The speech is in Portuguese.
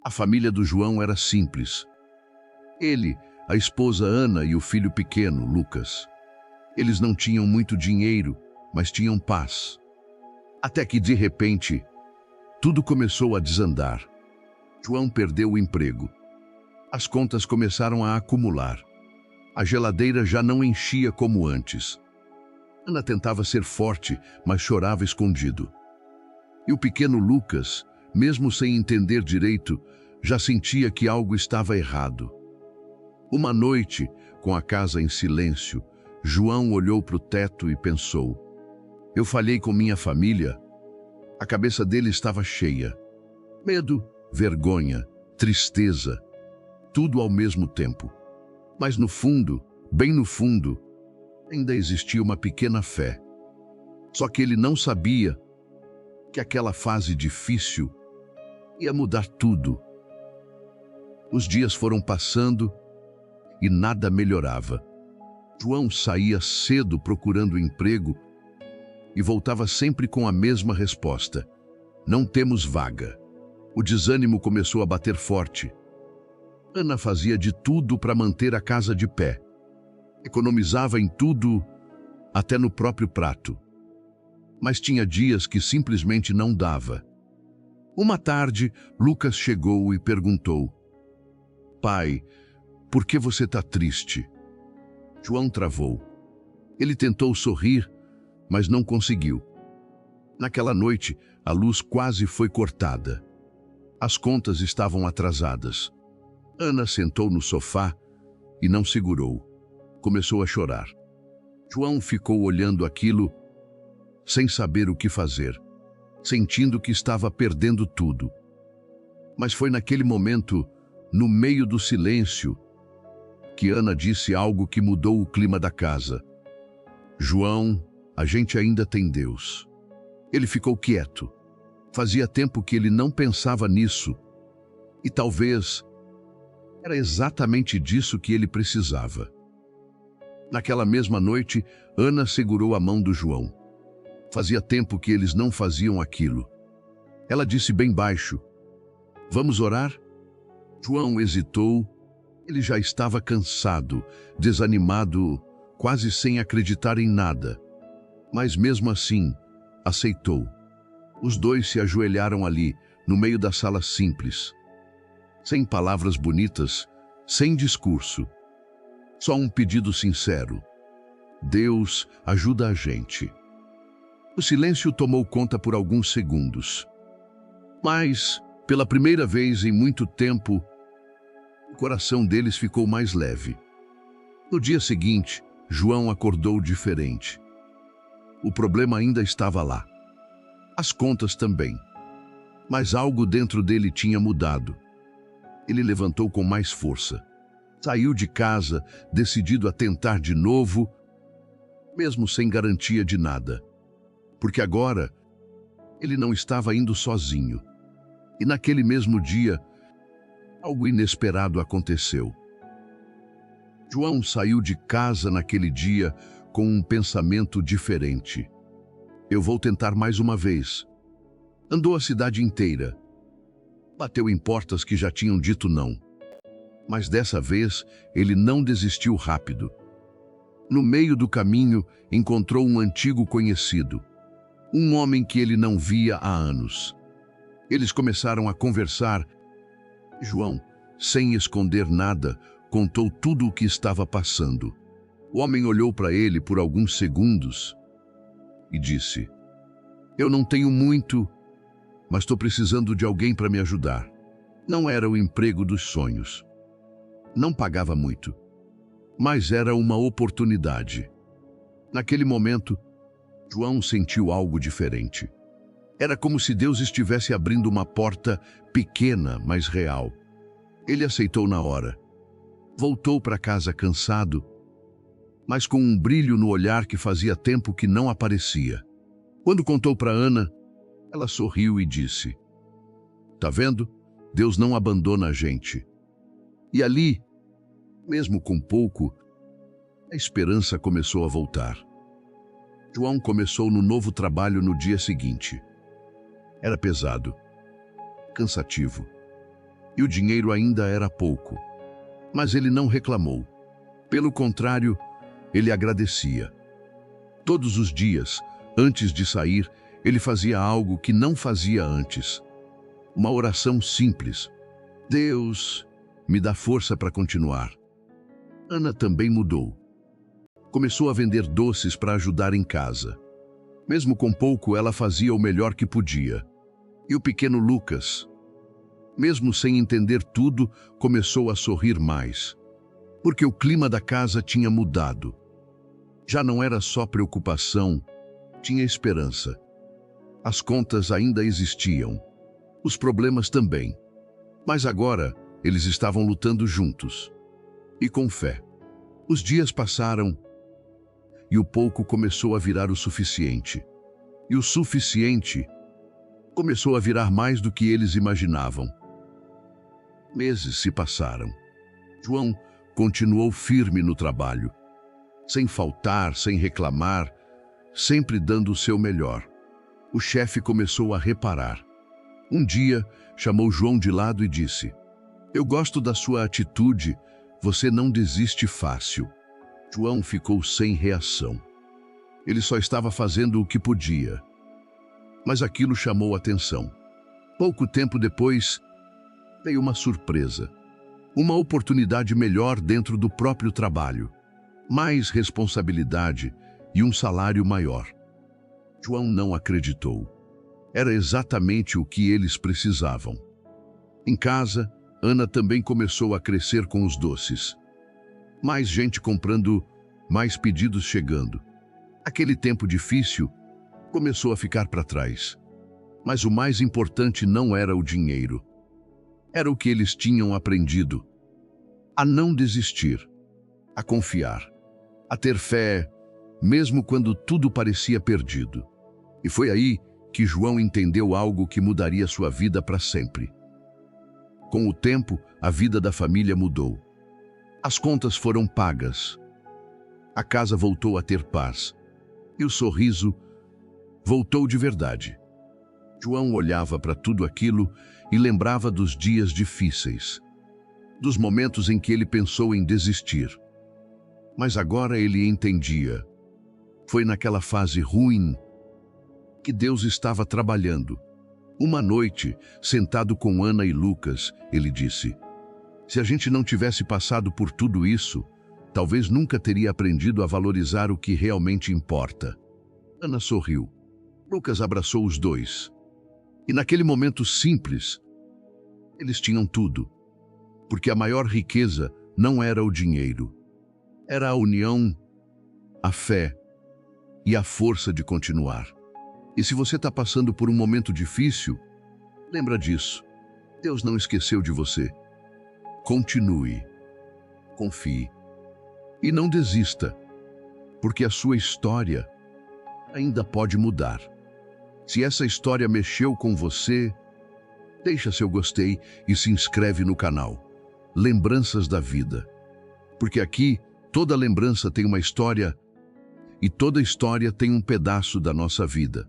A família do João era simples. Ele, a esposa Ana e o filho pequeno, Lucas. Eles não tinham muito dinheiro, mas tinham paz. Até que, de repente, tudo começou a desandar. João perdeu o emprego. As contas começaram a acumular. A geladeira já não enchia como antes. Ana tentava ser forte, mas chorava escondido. E o pequeno Lucas, mesmo sem entender direito, já sentia que algo estava errado. Uma noite, com a casa em silêncio, João olhou para o teto e pensou: eu falhei com minha família? A cabeça dele estava cheia. Medo, vergonha, tristeza, tudo ao mesmo tempo. Mas no fundo, bem no fundo, ainda existia uma pequena fé. Só que ele não sabia que aquela fase difícil ia mudar tudo. Os dias foram passando e nada melhorava. João saía cedo procurando emprego e voltava sempre com a mesma resposta: não temos vaga. O desânimo começou a bater forte. Ana fazia de tudo para manter a casa de pé. Economizava em tudo, até no próprio prato. Mas tinha dias que simplesmente não dava. Uma tarde, Lucas chegou e perguntou: pai, por que você está triste? João travou. Ele tentou sorrir, mas não conseguiu. Naquela noite, a luz quase foi cortada. As contas estavam atrasadas. Ana sentou no sofá e não segurou. Começou a chorar. João ficou olhando aquilo, sem saber o que fazer, sentindo que estava perdendo tudo. Mas foi naquele momento, no meio do silêncio, que Ana disse algo que mudou o clima da casa. João, a gente ainda tem Deus. Ele ficou quieto. Fazia tempo que ele não pensava nisso. E talvez era exatamente disso que ele precisava. Naquela mesma noite, Ana segurou a mão do João. Fazia tempo que eles não faziam aquilo. Ela disse bem baixo: vamos orar? João hesitou. Ele já estava cansado, desanimado, quase sem acreditar em nada. Mas mesmo assim, aceitou. Os dois se ajoelharam ali, no meio da sala simples. Sem palavras bonitas, sem discurso. Só um pedido sincero: Deus, ajuda a gente. O silêncio tomou conta por alguns segundos. Mas, pela primeira vez em muito tempo, o coração deles ficou mais leve. No dia seguinte, João acordou diferente. O problema ainda estava lá. As contas também. Mas algo dentro dele tinha mudado. Ele levantou com mais força. Saiu de casa, decidido a tentar de novo, mesmo sem garantia de nada. Porque agora, ele não estava indo sozinho. E naquele mesmo dia, algo inesperado aconteceu. João saiu de casa naquele dia com um pensamento diferente. Eu vou tentar mais uma vez. Andou a cidade inteira. Bateu em portas que já tinham dito não. Mas dessa vez, ele não desistiu rápido. No meio do caminho, encontrou um antigo conhecido. Um homem que ele não via há anos. Eles começaram a conversar. João, sem esconder nada, contou tudo o que estava passando. O homem olhou para ele por alguns segundos e disse: eu não tenho muito, mas estou precisando de alguém para me ajudar. Não era o emprego dos sonhos. Não pagava muito, mas era uma oportunidade. Naquele momento, João sentiu algo diferente. Era como se Deus estivesse abrindo uma porta pequena, mas real. Ele aceitou na hora. Voltou para casa cansado, mas com um brilho no olhar que fazia tempo que não aparecia. Quando contou para Ana, ela sorriu e disse: tá vendo? Deus não abandona a gente. E ali, mesmo com pouco, a esperança começou a voltar. João começou no novo trabalho no dia seguinte. Era pesado, cansativo. e o dinheiro ainda era pouco. Mas ele não reclamou. Pelo contrário, ele agradecia. Todos os dias, antes de sair, ele fazia algo que não fazia antes. Uma oração simples. Deus, me dá força para continuar. Ana também mudou. Começou a vender doces para ajudar em casa. Mesmo com pouco, ela fazia o melhor que podia. E o pequeno Lucas, mesmo sem entender tudo, começou a sorrir mais. Porque o clima da casa tinha mudado. Já não era só preocupação, tinha esperança. As contas ainda existiam. Os problemas também. Mas agora, eles estavam lutando juntos. E com fé. Os dias passaram e o pouco começou a virar o suficiente. E o suficiente começou a virar mais do que eles imaginavam. Meses se passaram. João continuou firme no trabalho, sem faltar, sem reclamar, sempre dando o seu melhor. O chefe começou a reparar. Um dia, chamou João de lado e disse: Eu gosto da sua atitude, você não desiste fácil. João ficou sem reação. Ele só estava fazendo o que podia. Mas aquilo chamou atenção. Pouco tempo depois, veio uma surpresa. Uma oportunidade melhor dentro do próprio trabalho. Mais responsabilidade e um salário maior. João não acreditou. Era exatamente o que eles precisavam. Em casa, Ana também começou a crescer com os doces. Mais gente comprando, mais pedidos chegando. Aquele tempo difícil começou a ficar para trás. Mas o mais importante não era o dinheiro. Era o que eles tinham aprendido. A não desistir, a confiar, a ter fé, mesmo quando tudo parecia perdido. E foi aí que João entendeu algo que mudaria sua vida para sempre. Com o tempo, a vida da família mudou. As contas foram pagas. A casa voltou a ter paz. E o sorriso voltou de verdade. João olhava para tudo aquilo e lembrava dos dias difíceis, dos momentos em que ele pensou em desistir. Mas agora ele entendia. Foi naquela fase ruim que Deus estava trabalhando. Uma noite, sentado com Ana e Lucas, ele disse: Se a gente não tivesse passado por tudo isso, talvez nunca teria aprendido a valorizar o que realmente importa. Ana sorriu. Lucas abraçou os dois. E naquele momento simples, eles tinham tudo. Porque a maior riqueza não era o dinheiro. Era a união, a fé e a força de continuar. E se você está passando por um momento difícil, lembra disso. Deus não esqueceu de você. Continue, confie e não desista, porque a sua história ainda pode mudar. Se essa história mexeu com você, deixa seu gostei e se inscreve no canal Lembranças da Vida. Porque aqui, toda lembrança tem uma história e toda história tem um pedaço da nossa vida.